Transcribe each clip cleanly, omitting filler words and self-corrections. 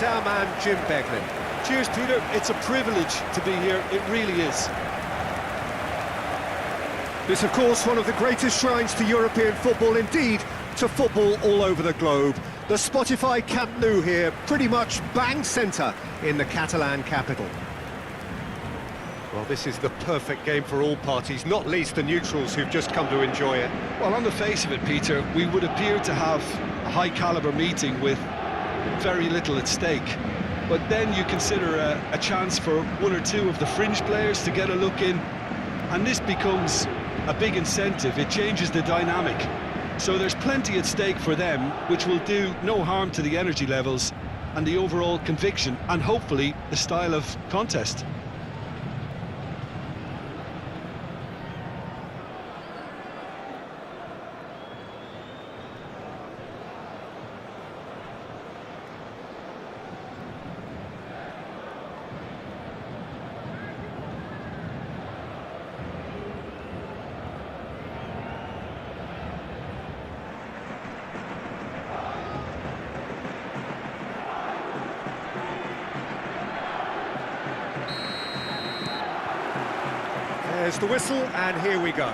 Our man Jim Beglin. Cheers, Peter. It's a privilege to be here. It really is. This, of course, one of the greatest shrines to European football, indeed, to football all over the globe. The Spotify Camp Nou here, pretty much bang centre in the Catalan capital. Well, this is the perfect game for all parties, not least the neutrals who've just come to enjoy it. Well, on the face of it, Peter, we would appear to have a high-caliber meeting with very little at stake. But then you consider a chance for one or two of the fringe players to get a look in, and this becomes a big incentive. It changes the dynamic. So there's plenty at stake for them, which will do no harm to the energy levels and the overall conviction, and hopefully the style of contest. There's the whistle, and here we go.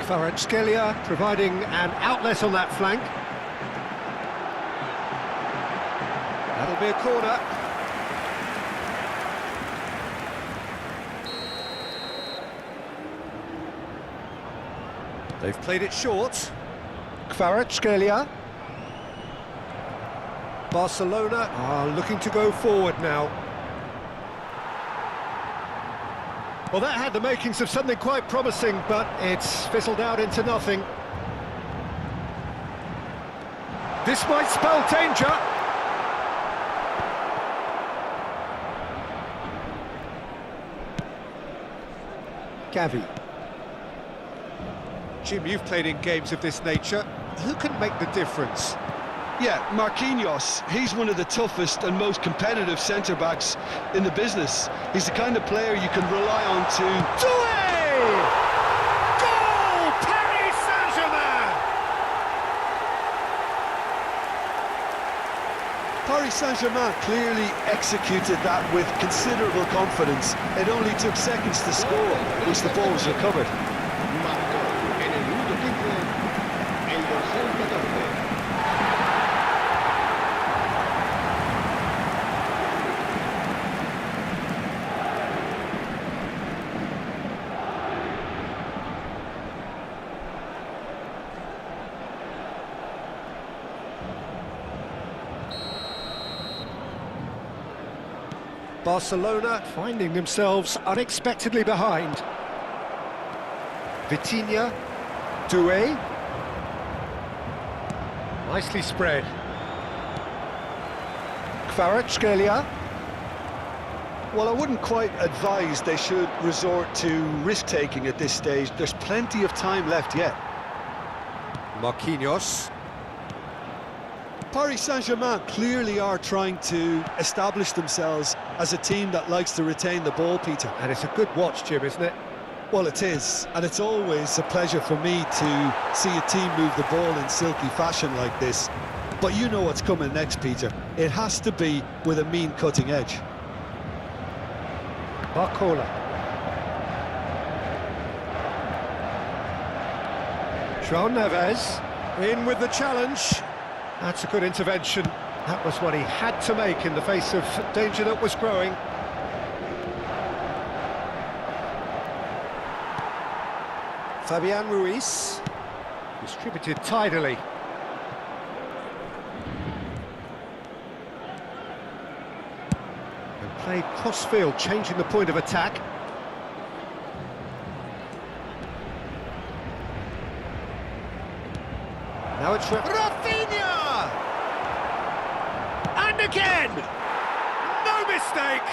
Kvaratskhelia providing an outlet on that flank. That'll be a corner. They've played it short. Kvaratskhelia. Barcelona are looking to go forward now. Well, that had the makings of something quite promising, but it's fizzled out into nothing. This might spell danger. Gavi. Jim, you've played in games of this nature. Who can make the difference? Yeah, Marquinhos, he's one of the toughest and most competitive centre-backs in the business. He's the kind of player you can rely on to... Doué! Goal! Paris Saint-Germain! Paris Saint-Germain clearly executed that with considerable confidence. It only took seconds to score, once the ball was recovered. Barcelona finding themselves unexpectedly behind. Vitinha, Doué. Nicely spread. Kvaratskhelia. Well, I wouldn't quite advise they should resort to risk-taking at this stage. There's plenty of time left yet. Marquinhos. Paris Saint-Germain clearly are trying to establish themselves as a team that likes to retain the ball, Peter. And it's a good watch, Jim, isn't it? Well, it is, and it's always a pleasure for me to see a team move the ball in silky fashion like this. But you know what's coming next, Peter. It has to be with a mean cutting edge. Barcola. João Neves in with the challenge. That's a good intervention. That was what he had to make in the face of danger that was growing. Fabian Ruiz. Distributed tidily. And played cross-field, changing the point of attack. Now it's Rafinha! And again! No mistake!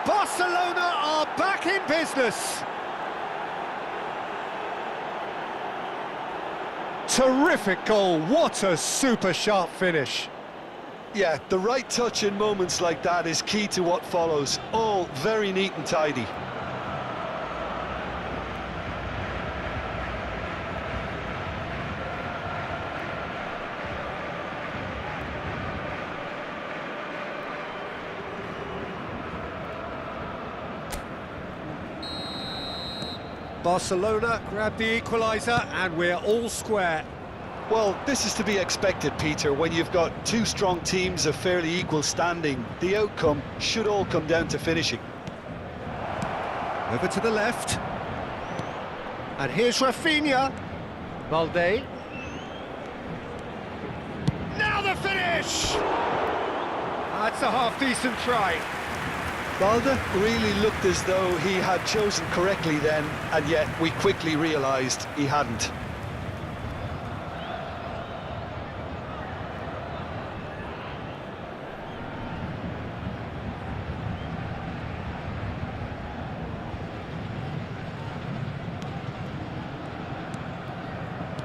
Barcelona are back in business! Terrific goal, what a super sharp finish. Yeah, the right touch in moments like that is key to what follows. All very neat and tidy. Barcelona grab the equaliser and we're all square. Well, this is to be expected, Peter. When you've got two strong teams of fairly equal standing, the outcome should all come down to finishing. Over to the left. And here's Rafinha. Balde. Now the finish! That's a half-decent try. Balde really looked as though he had chosen correctly then, and yet we quickly realised he hadn't.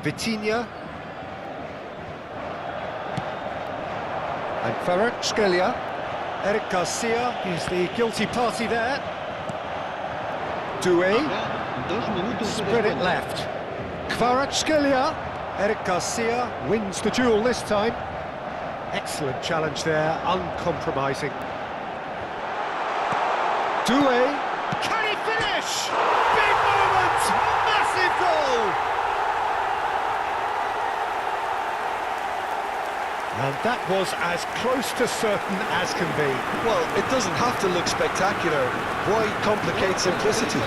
Vitinha. And Kvaratskhelia. Eric Garcia is the guilty party there. Doué. Spread it left. Kvaratskhelia. Eric Garcia wins the duel this time. Excellent challenge there, uncompromising. Doué. Can he finish? Big moment! Massive goal! And that was as close to certain as can be. Well, it doesn't have to look spectacular. Why complicate simplicity?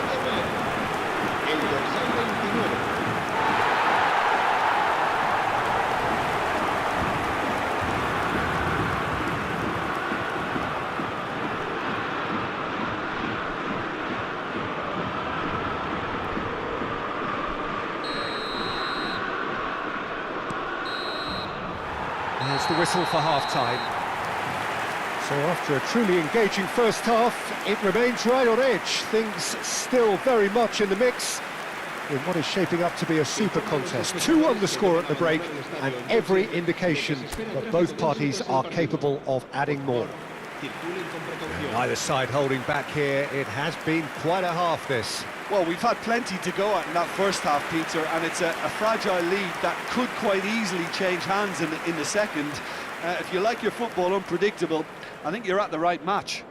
There's the whistle for half-time. So after a truly engaging first half, it remains right on edge. Things still very much in the mix in what is shaping up to be a super contest. 2-1 the score at the break, and every indication that both parties are capable of adding more. Neither side holding back here. It has been quite a half, this. Well, we've had plenty to go at in that first half, Peter, and it's a fragile lead that could quite easily change hands in the second. If you like your football unpredictable, I think you're at the right match.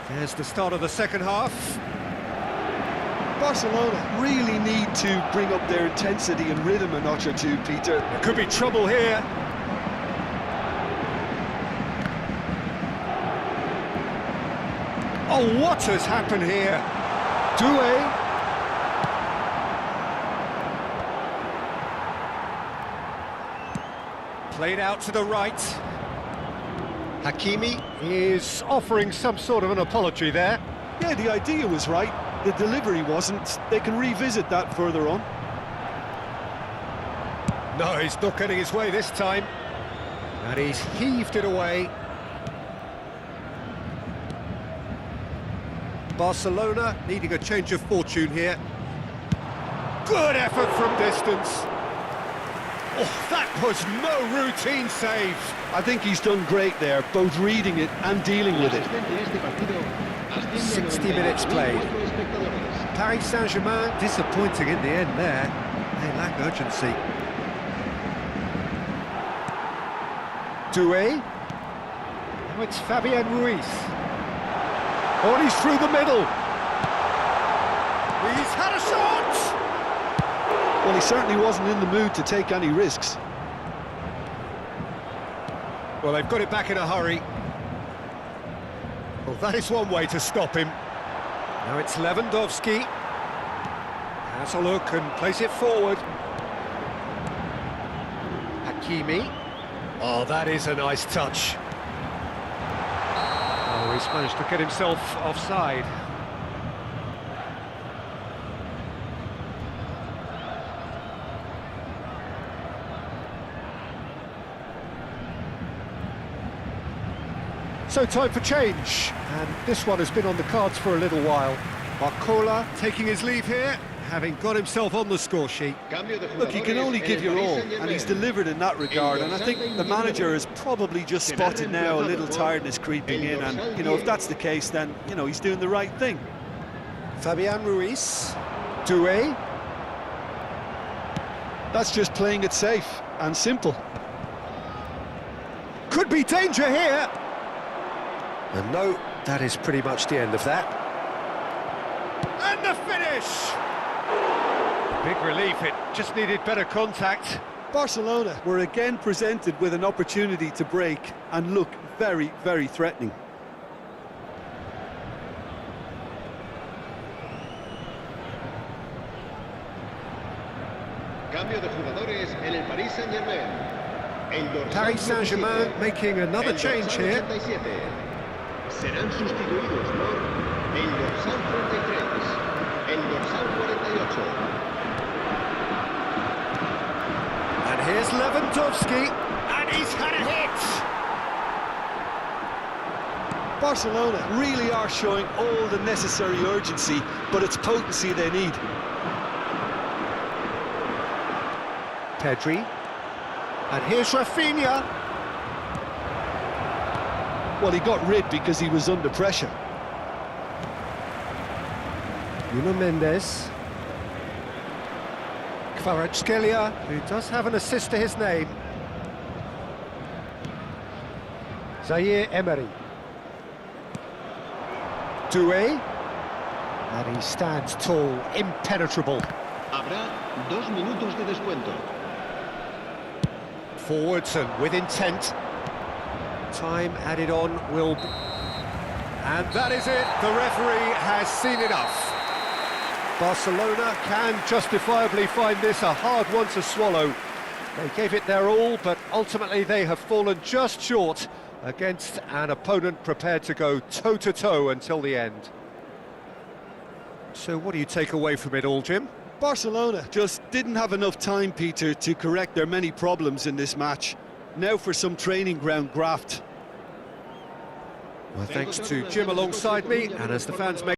There's the start of the second half. Barcelona really need to bring up their intensity and rhythm a notch or two, Peter. There could be trouble here. Oh, what has happened here? Doué. Played out to the right. Hakimi is offering some sort of an apology there. Yeah, the idea was right. The delivery wasn't. They can revisit that further on. No, he's not getting his way this time. And he's heaved it away. Barcelona needing a change of fortune here. Good effort from distance. Oh, that was no routine save. I think he's done great there, both reading it and dealing with it. 60 minutes played. Paris Saint-Germain disappointing in the end there. They lack urgency. Doué. Now it's Fabian Ruiz. Oh, he's through the middle. He's had a shot! Well, he certainly wasn't in the mood to take any risks. Well, they've got it back in a hurry. Well, that is one way to stop him. Now it's Lewandowski. Has a look and plays it forward. Hakimi. Oh, that is a nice touch. Oh, he's managed to get himself offside. So time for change, and this one has been on the cards for a little while. Barcola taking his leave here, having got himself on the score sheet. Look, you can only give your all, and he's delivered in that regard, and I think the manager has probably just spotted now a little tiredness creeping in, and, you know, if that's the case, then, you know, he's doing the right thing. Fabian Ruiz. Doué. That's just playing it safe and simple. Could be danger here. And no, That is pretty much the end of that. And the finish! Big relief, it just needed better contact. Barcelona were again presented with an opportunity to break and look very, very threatening. Cambio de jugadores en el Germain. Paris Saint-Germain making another change here. Serán sustituidos por el dorsal 33, el dorsal 48. And here's Lewandowski, and he's had a hit! Barcelona really are showing all the necessary urgency, but it's potency they need. Pedri, and here's Rafinha. Well, he got rid because he was under pressure. Nuno Mendes. Kvaratskhelia, who does have an assist to his name. Zaire Emery. Doué. And he stands tall, impenetrable. Habrá 2 minutos de descuento. Forwards and with intent. Time added on will... And that is it, the referee has seen enough. Barcelona can justifiably find this a hard one to swallow. They gave it their all, but ultimately they have fallen just short against an opponent prepared to go toe-to-toe until the end. So what do you take away from it all, Jim? Barcelona just didn't have enough time, Peter, to correct their many problems in this match. Now for some training ground graft. Well, thanks to Jim alongside me, and as the fans make